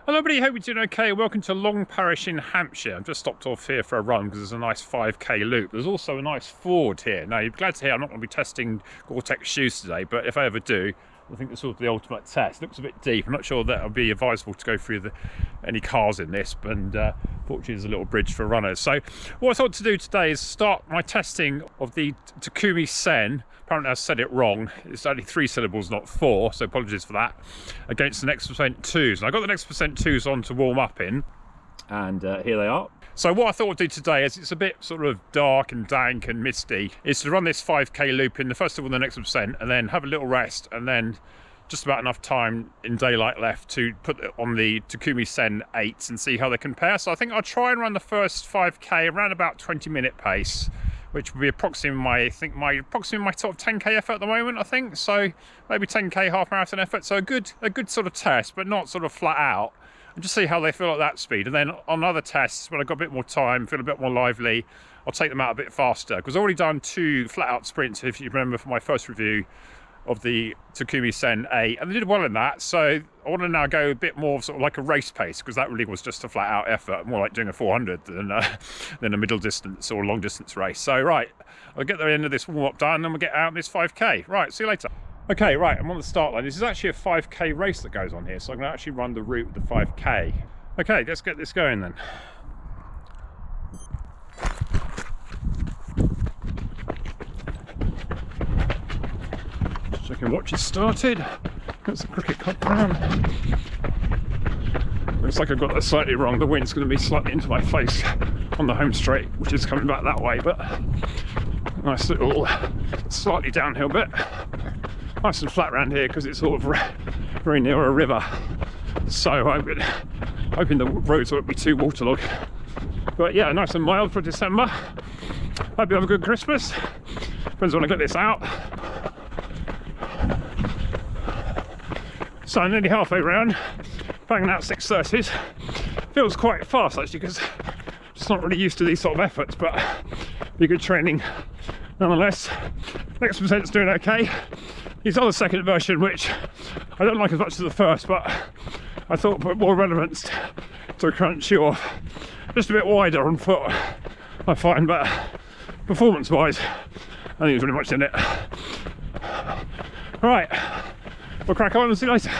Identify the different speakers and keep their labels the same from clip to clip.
Speaker 1: Hello everybody, hope you're doing okay. Welcome to Long Parish in Hampshire. I've just stopped off here for a run because there's a nice 5k loop. There's also a nice ford here. Now you're glad to hear I'm not going to be testing Gore-Tex shoes today, but if I ever do, I think this will be the ultimate test. It looks a bit deep. I'm not sure that it'll be advisable to go through any cars in this, and fortunately there's a little bridge for runners. So what I thought to do today is start my testing of the Takumi Sen. Apparently I said it wrong. It's only 3 syllables, not 4, so apologies for that. Against the Next Percent 2s. And I got the Next Percent 2s on to warm up in, and here they are. So what I thought I'd do today, as it's a bit sort of dark and dank and misty, is to run this 5k loop in the first of all the Next Percent, and then have a little rest, and then just about enough time in daylight left to put it on the Takumi Sen 8s and see how they compare. So I think I'll try and run the first 5k around about 20-minute pace, which would be approximately my sort of 10k effort at the moment, I think. So maybe 10k half marathon effort. So a good sort of test, but not sort of flat out. And just see how they feel at that speed. And then on other tests, when I've got a bit more time, feel a bit more lively, I'll take them out a bit faster. Because I've already done 2 flat out sprints, if you remember from my first review of the Takumi Sen 8, and they did well in that. So I want to now go a bit more sort of like a race pace, because that really was just a flat out effort, more like doing a 400 than a middle distance or long distance race. So right, I'll get the end of this warm up done, and we'll get out on this 5k. Right, see you later. Okay, right, I'm on the start line. This is actually a 5k race that goes on here, so I'm going to actually run the route of the 5k. Okay, let's get this going then. Just checking watch is started. That's the cricket club ground. Looks like I've got that slightly wrong. The wind's going to be slightly into my face on the home straight, which is coming back that way, but nice little slightly downhill bit. Nice and flat around here because it's sort of very near a river, so I'm hoping the roads won't be too waterlogged. But yeah, nice and mild for December. Hope you have a good Christmas. Depends when I get this out. So I'm nearly halfway round, banging out 6:30s. Feels quite fast actually, because I'm just not really used to these sort of efforts, but be good training nonetheless. Next Percent's doing okay. He's on the second version, which I don't like as much as the first, but I thought put more relevance to a current Shoeoff. Just a bit wider on foot, I find, but performance-wise, I think he's really much in it. Right, we'll crack on and see you later.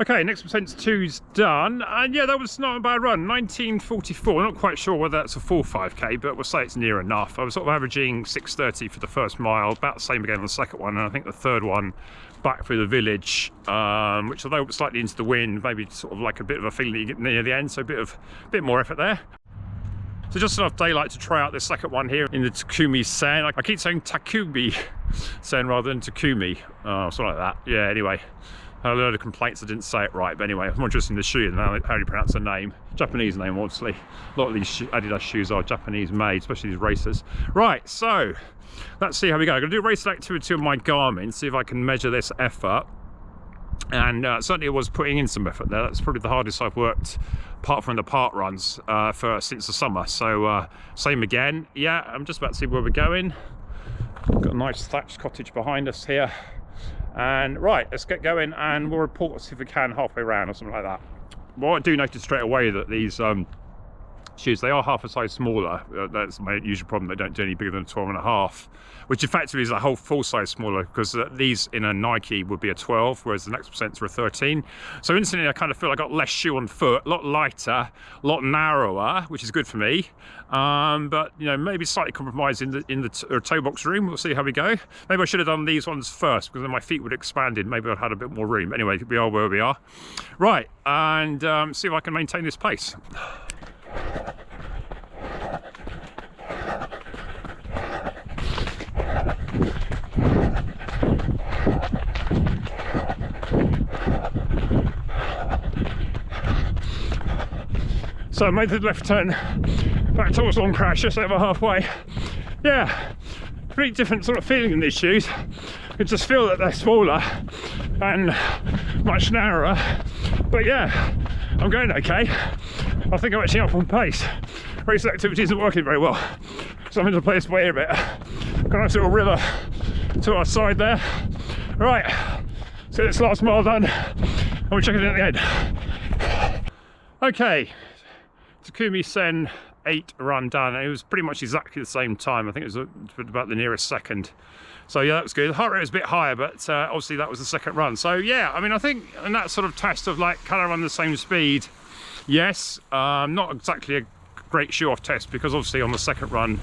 Speaker 1: Okay, Next Percent's 2's done, and yeah, that was not a bad run. 19:44. Not quite sure whether that's a full 5k, but we'll say it's near enough. I was sort of averaging 6:30 for the first mile, about the same again on the second one, and I think the third one back through the village, which although slightly into the wind, maybe sort of like a bit of a feeling that you get near the end, so a bit more effort there. So just enough daylight to try out this second one here in the Takumi Sen. I keep saying Takumi Sen rather than Takumi, something like that. Yeah, anyway. I had a load of complaints I didn't say it right, but anyway, I'm more interested in the shoe than how you pronounce the name. Japanese name, obviously. A lot of these Adidas shoes are Japanese made, especially these racers. Right, so let's see how we go. I'm going to do a race activity on my Garmin, see if I can measure this effort. And certainly it was putting in some effort there. That's probably the hardest I've worked, apart from the park runs, since the summer. So same again. Yeah, I'm just about to see where we're going. Got a nice thatched cottage behind us here. And right, let's get going, and we'll report see if we can halfway around or something like that. Well, I do notice straight away that these shoes, they are half a size smaller. That's my usual problem. They don't do any bigger than 12.5, which effectively is a whole full size smaller, because these in a Nike would be a 12, whereas the Next Percents are a 13. So instantly I kind of feel I got less shoe on foot, a lot lighter, a lot narrower, which is good for me. But you know, maybe slightly compromised in the toe box room. We'll see how we go. Maybe I should have done these ones first, because then my feet would have expanded. Maybe I'd had a bit more room. Anyway, we are where we are. Right, and see if I can maintain this pace. So I made the left turn back towards Long Parish, just over halfway. Yeah, pretty different sort of feeling in these shoes. You just feel that they're smaller and much narrower, but yeah, I'm going okay. I think I'm actually up on pace. Race activity isn't working very well, so I'm in the place by ear a bit. Got a nice little river to our side there. Right, so this last mile done, and we'll check it in at the end. Okay, Takumi Sen 8 run done. It was pretty much exactly the same time. I think it was about the nearest second. So yeah, that was good. The heart rate was a bit higher, but obviously that was the second run. So yeah, I mean, I think in that sort of test of like, can I run the same speed? Yes, not exactly a great Shoeoff test, because obviously on the second run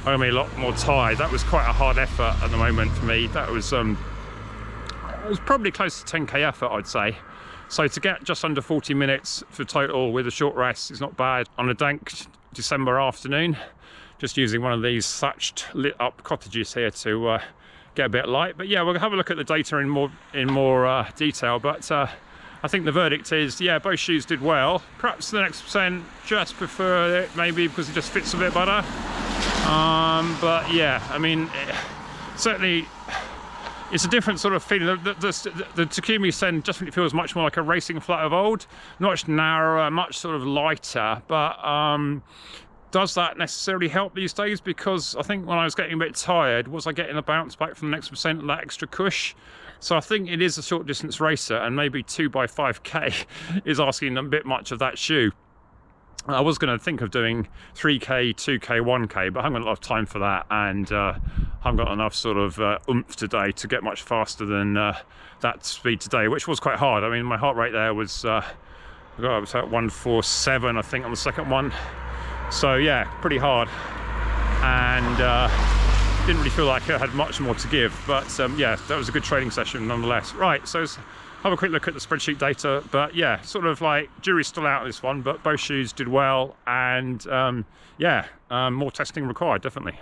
Speaker 1: I'm a lot more tired. That was quite a hard effort at the moment for me. That was it was probably close to 10k effort, I'd say. So to get just under 40 minutes for total with a short rest is not bad on a dank December afternoon. Just using one of these thatched lit up cottages here to get a bit of light. But yeah, we'll have a look at the data in more detail. But I think the verdict is, yeah, both shoes did well. Perhaps the next percent just prefer it, maybe because it just fits a bit better. But yeah, I mean, certainly it's a different sort of feeling. The Takumi Sen definitely feels much more like a racing flat of old, much narrower, much sort of lighter. But does that necessarily help these days? Because I think when I was getting a bit tired, was I getting a bounce back from the next percent, that extra cush? So I think it is a short distance racer, and maybe 2x5k is asking a bit much of that shoe. I was going to think of doing 3k, 2k, 1k, but I haven't got a lot of time for that, and I haven't got enough sort of oomph today to get much faster than that speed today, which was quite hard. I mean, my heart rate there was, I was at 147, I think, on the second one. So yeah, pretty hard, and didn't really feel like I had much more to give. But yeah, that was a good training session nonetheless. Right, so have a quick look at the spreadsheet data. But yeah, sort of like jury's still out on this one, but both shoes did well, and yeah, more testing required, definitely.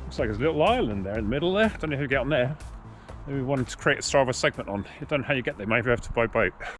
Speaker 1: Looks like there's a little island there in the middle there. Don't know who to get on there. Maybe we wanted to create a Strava segment on. I don't know how you get there, maybe you have to by boat.